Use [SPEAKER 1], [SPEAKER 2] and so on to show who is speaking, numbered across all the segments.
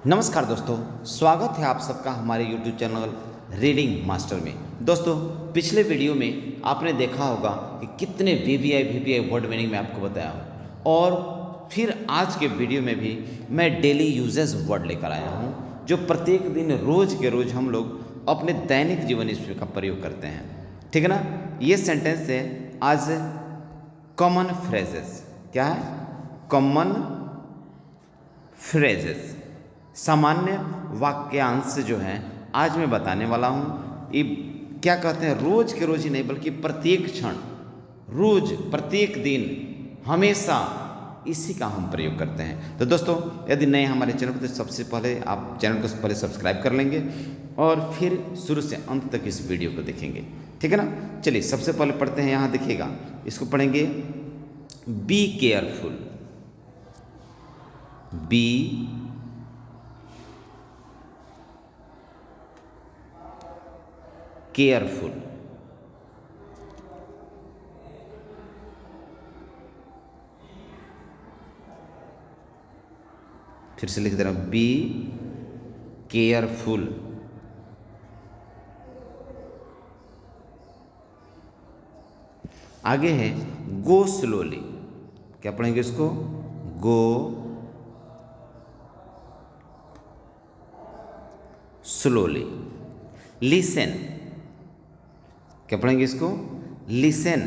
[SPEAKER 1] नमस्कार दोस्तों, स्वागत है आप सबका हमारे YouTube चैनल रीडिंग मास्टर में। दोस्तों, पिछले वीडियो में आपने देखा होगा कि कितने VVI वर्ड मीनिंग मैं आपको बताया हूँ, और फिर आज के वीडियो में भी मैं डेली यूजेस वर्ड लेकर आया हूँ जो प्रत्येक दिन रोज़ के रोज़ हम लोग अपने दैनिक जीवन इसका प्रयोग करते हैं। ठीक है ना। ये सेंटेंस है आज कॉमन फ्रेजेस। क्या है? कॉमन फ्रेजेस, सामान्य वाक्यांश जो हैं आज मैं बताने वाला हूँ। ये क्या कहते हैं, रोज के रोज ही नहीं बल्कि प्रत्येक क्षण, रोज प्रत्येक दिन, हमेशा इसी का हम प्रयोग करते हैं। तो दोस्तों, यदि नए हमारे चैनल पर, तो सबसे पहले आप चैनल को पहले सब्सक्राइब कर लेंगे और फिर शुरू से अंत तक इस वीडियो को देखेंगे। ठीक है ना। चलिए सबसे पहले पढ़ते हैं। यहाँ देखिएगा, इसको पढ़ेंगे बी केयरफुल। Be careful. फिर से लिख दे रहा हूं, बी केयरफुल। आगे है गो स्लोली। क्या पढ़ेंगे इसको? गो स्लोली। लिसन। क्या पढ़ेंगे इसको? लिसन।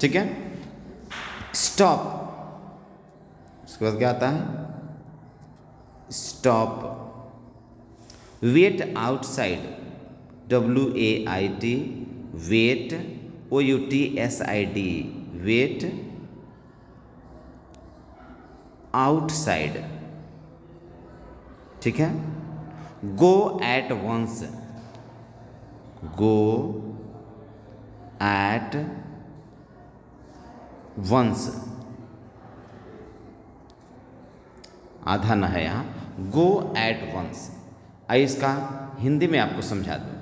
[SPEAKER 1] ठीक है। स्टॉप, उसके बाद क्या आता है? Stop. Wait outside. WAIT, wait. OUTSID, wait outside. ठीक है। Go at once. Go at once, आधा न है यहाँ। Go at once. आइए इसका हिंदी में आपको समझा दूँ।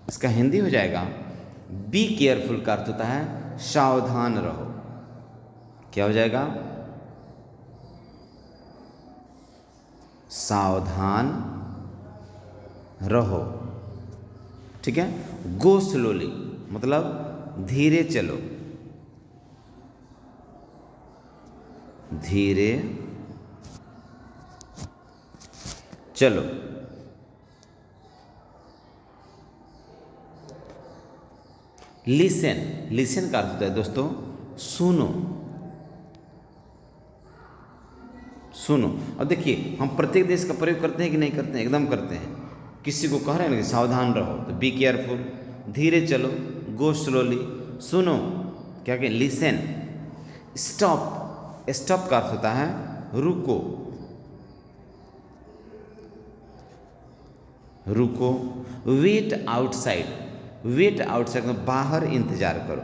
[SPEAKER 1] इसका हिंदी हो जाएगा, बी केयरफुल का अर्थ होता है सावधान रहो। क्या हो जाएगा? सावधान रहो। ठीक है। गो स्लोली मतलब धीरे चलो। धीरे चलो। लिसन। लिसन का अर्थ होता है दोस्तों सुनो। सुनो। अब देखिए, हम प्रत्येक देश का प्रयोग करते हैं कि नहीं करते हैं? एकदम करते हैं। किसी को कह रहे हैं ना कि सावधान रहो, तो बी केयरफुल। धीरे चलो, गो स्लोली। सुनो, क्या कहें? लिसन। स्टॉप। स्टॉप का अर्थ होता है रुको। रुको। Wait outside. वेट आउटसाइड में बाहर इंतजार करो।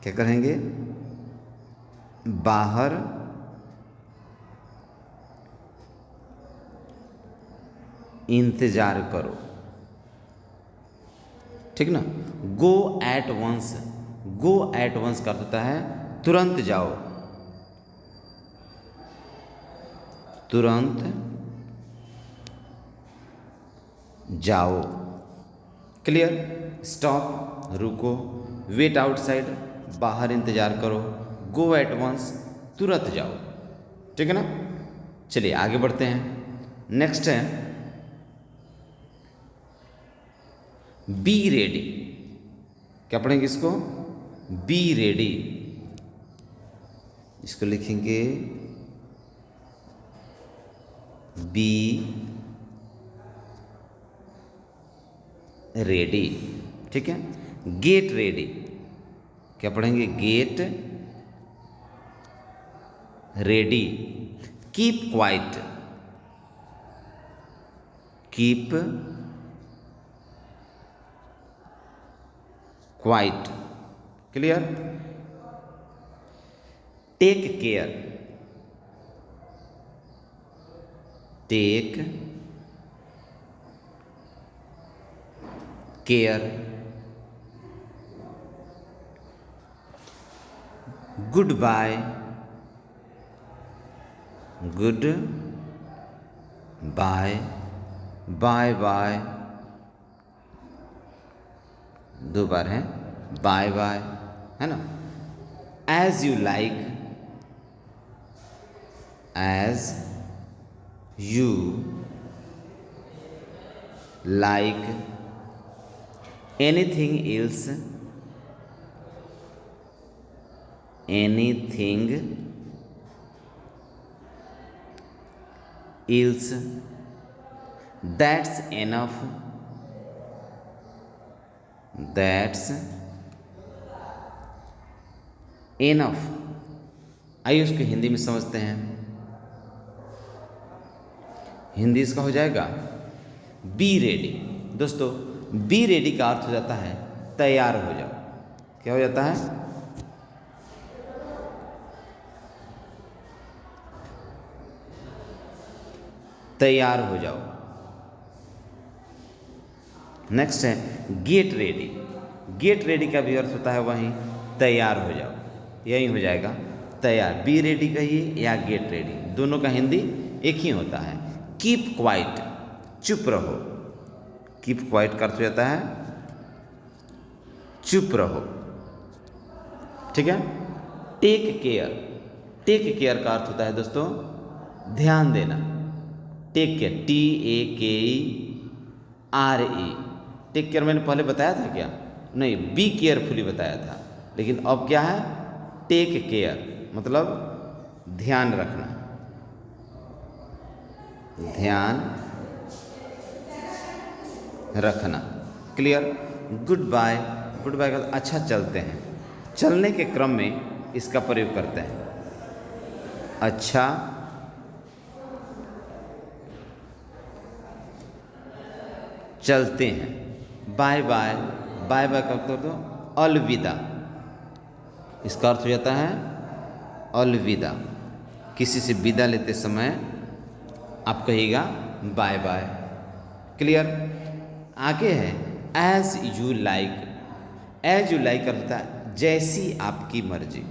[SPEAKER 1] क्या करेंगे? बाहर इंतजार करो। ठीक ना। Go at once. Go at once का अर्थ होता है तुरंत जाओ। तुरंत जाओ। क्लियर। स्टॉप रुको, वेट आउटसाइड बाहर इंतजार करो, गो एट वंस तुरंत जाओ। ठीक है ना। चलिए आगे बढ़ते हैं। नेक्स्ट है बी रेडी। क्या पढ़ेंगे इसको? Be ready. इसको लिखेंगे बी रेडी। ठीक है। Get ready. क्या पढ़ेंगे? Get ready. Keep quiet. Keep quiet. Clear. Take care. Take care, good bye, good bye, bye bye, दो बार है बाय बाय, है ना। As you like, as you like, anything else, anything else, that's enough, that's enough. आइए उसको हिंदी में समझते हैं। हिंदी इसका हो जाएगा बी रेडी। दोस्तों बी रेडी का अर्थ हो जाता है तैयार हो जाओ। क्या हो जाता है? तैयार हो जाओ। नेक्स्ट है गेट रेडी। गेट रेडी का भी अर्थ होता है वहीं तैयार हो जाओ, यही हो जाएगा तैयार। बी रेडी कहिए या गेट रेडी, दोनों का हिंदी एक ही होता है। कीप क्वाइट, चुप रहो। कीप क्वाइट का अर्थ हो जाता है चुप रहो, ठीक है। टेक केयर, टेक केयर का अर्थ होता है दोस्तों ध्यान देना। Take care, TAKERE। Take care मैंने पहले बताया था क्या? नहीं, बी केयरफुली बताया था, लेकिन अब क्या है? टेक केयर मतलब ध्यान रखना, ध्यान रखना। Clear? Good bye, good bye का अच्छा चलते हैं, चलने के क्रम में इसका प्रयोग करते हैं। अच्छा चलते हैं। बाय बाय, बाय बाय का कर दो अलविदा, इसका अर्थ हो जाता है अलविदा। किसी से विदा लेते समय आप कहिएगा बाय बाय। क्लियर? आगे है as you like. As you like का होता है जैसी आपकी मर्जी,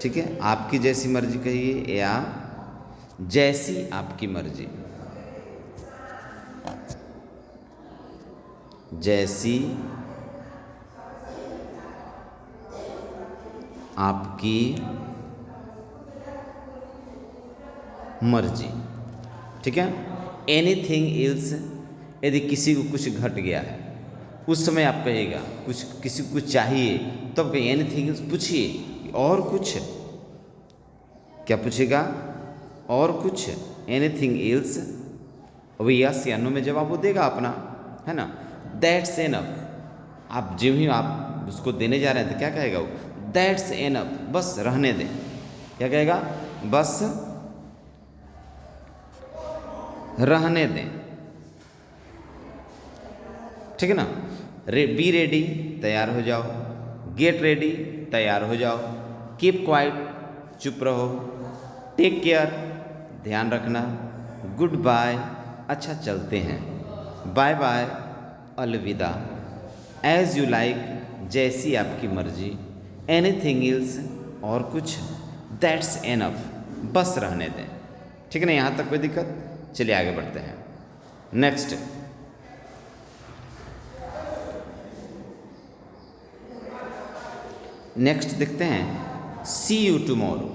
[SPEAKER 1] ठीक है। आपकी जैसी मर्जी कहिए या जैसी आपकी मर्जी, जैसी आपकी मर्जी, ठीक है। एनीथिंग एल्स, यदि किसी को कुछ घट गया है उस समय आप कहिएगा कुछ, किसी को कुछ चाहिए तो आप कहिए एनीथिंग एल्स। पूछिए और कुछ, क्या पूछेगा? और कुछ, एनीथिंग एल्स। अब यस या नो में जवाब वो देगा अपना, है ना। दैट्स एनफ, आप जो ही आप उसको देने जा रहे हैं तो क्या कहेगा वो? दैट्स एनफ, बस रहने दें। क्या कहेगा? बस रहने दें, ठीक है ना। बी रेडी, तैयार हो जाओ। गेट रेडी, तैयार हो जाओ। कीप क्वाइट, चुप रहो। टेक केयर, ध्यान रखना। गुड बाय, अच्छा चलते हैं। बाय बाय, अलविदा। एज यू लाइक, जैसी आपकी मर्जी। एनीथिंग एल्स, और कुछ। दैट्स एनफ, बस रहने दें, ठीक है ना। यहाँ तक कोई दिक्कत? चलिए आगे बढ़ते हैं। नेक्स्ट देखते हैं सी यू टुमारो।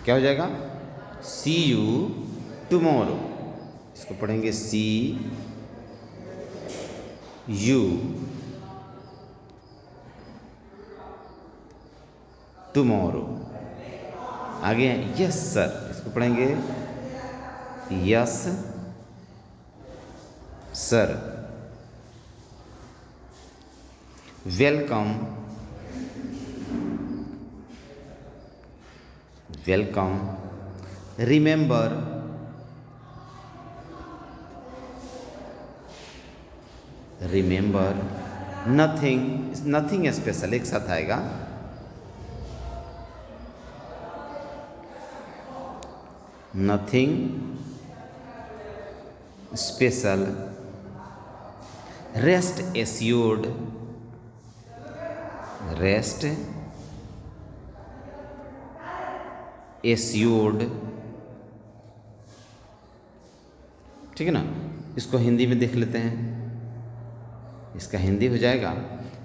[SPEAKER 1] क्या हो जाएगा? सी यू टुमारो। इसको पढ़ेंगे सी यू टुमारो। आगे है यस सर, इसको पढ़ेंगे yes sir. Welcome, welcome. Remember, remember. Nothing, nothing special एक साथ आएगा। Nothing special. Rest assured, rest assured, ठीक है ना। इसको हिंदी में देख लेते हैं, इसका हिंदी हो जाएगा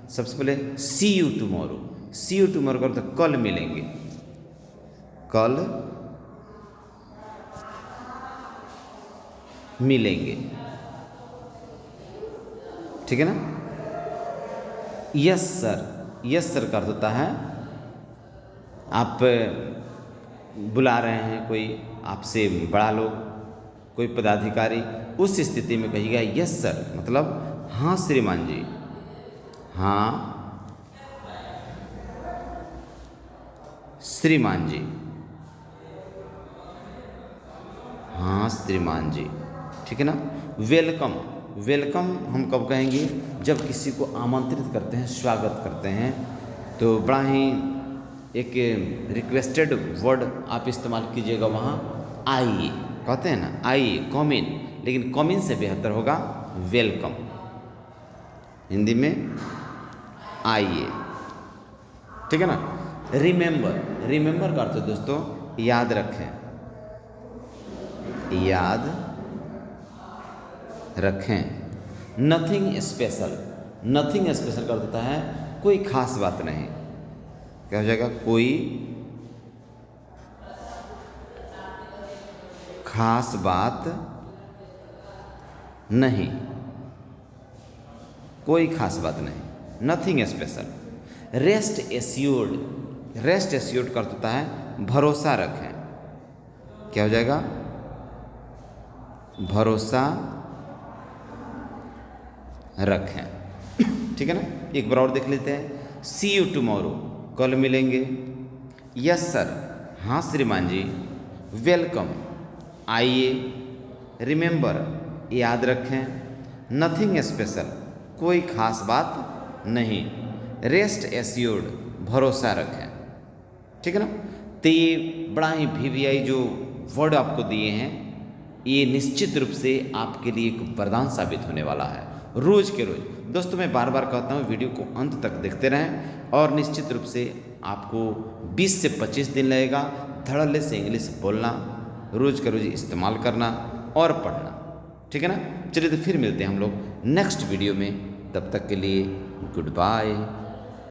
[SPEAKER 1] सबसे पहले see you tomorrow. See you tomorrow का मतलब कल मिलेंगे, कल मिलेंगे, ठीक है ना। यस सर, यस सर का अर्थ होता है आप बुला रहे हैं कोई आपसे बड़ा लोग, कोई पदाधिकारी, उस स्थिति में कहिएगा यस सर, मतलब हाँ श्रीमान जी, हाँ श्रीमान जी, हाँ श्रीमान जी, ठीक है ना। वेलकम, वेलकम हम कब कहेंगे, जब किसी को आमंत्रित करते हैं, स्वागत करते हैं, तो बड़ा ही एक रिक्वेस्टेड वर्ड आप इस्तेमाल कीजिएगा वहाँ, आइए कहते हैं ना, आइए, कम इन, लेकिन कम इन से बेहतर होगा वेलकम, हिंदी में आइए, ठीक है ना। रिमेंबर, रिमेंबर का अर्थ दोस्तों याद रखें, याद रखें। नथिंग स्पेशल, नथिंग स्पेशल का अर्थ होता है कोई खास बात नहीं, क्या हो जाएगा, कोई खास बात नहीं, कोई खास बात नहीं, nothing special. Rest assured, rest assured का अर्थ होता है भरोसा रखें, क्या हो जाएगा, भरोसा रखें, ठीक है ना। एक बार और देख लेते हैं, सी यू टुमारो, कल मिलेंगे, यस सर, हाँ श्रीमान जी, वेलकम, आइए, रिमेंबर, याद रखें, नथिंग स्पेशल, कोई खास बात नहीं, रेस्ट एस्योर्ड, भरोसा रखें, ठीक है ना। तो ये बड़ा ही वीवीआई जो वर्ड आपको दिए हैं, ये निश्चित रूप से आपके लिए एक वरदान साबित होने वाला है रोज के रोज। दोस्तों मैं बार बार कहता हूँ वीडियो को अंत तक देखते रहें, और निश्चित रूप से आपको 20 से 25 दिन लगेगा धड़ल्ले से इंग्लिश बोलना, रोज का रोज इस्तेमाल करना और पढ़ना, ठीक है ना। चलिए तो फिर मिलते हैं हम लोग नेक्स्ट वीडियो में, तब तक के लिए गुड बाय।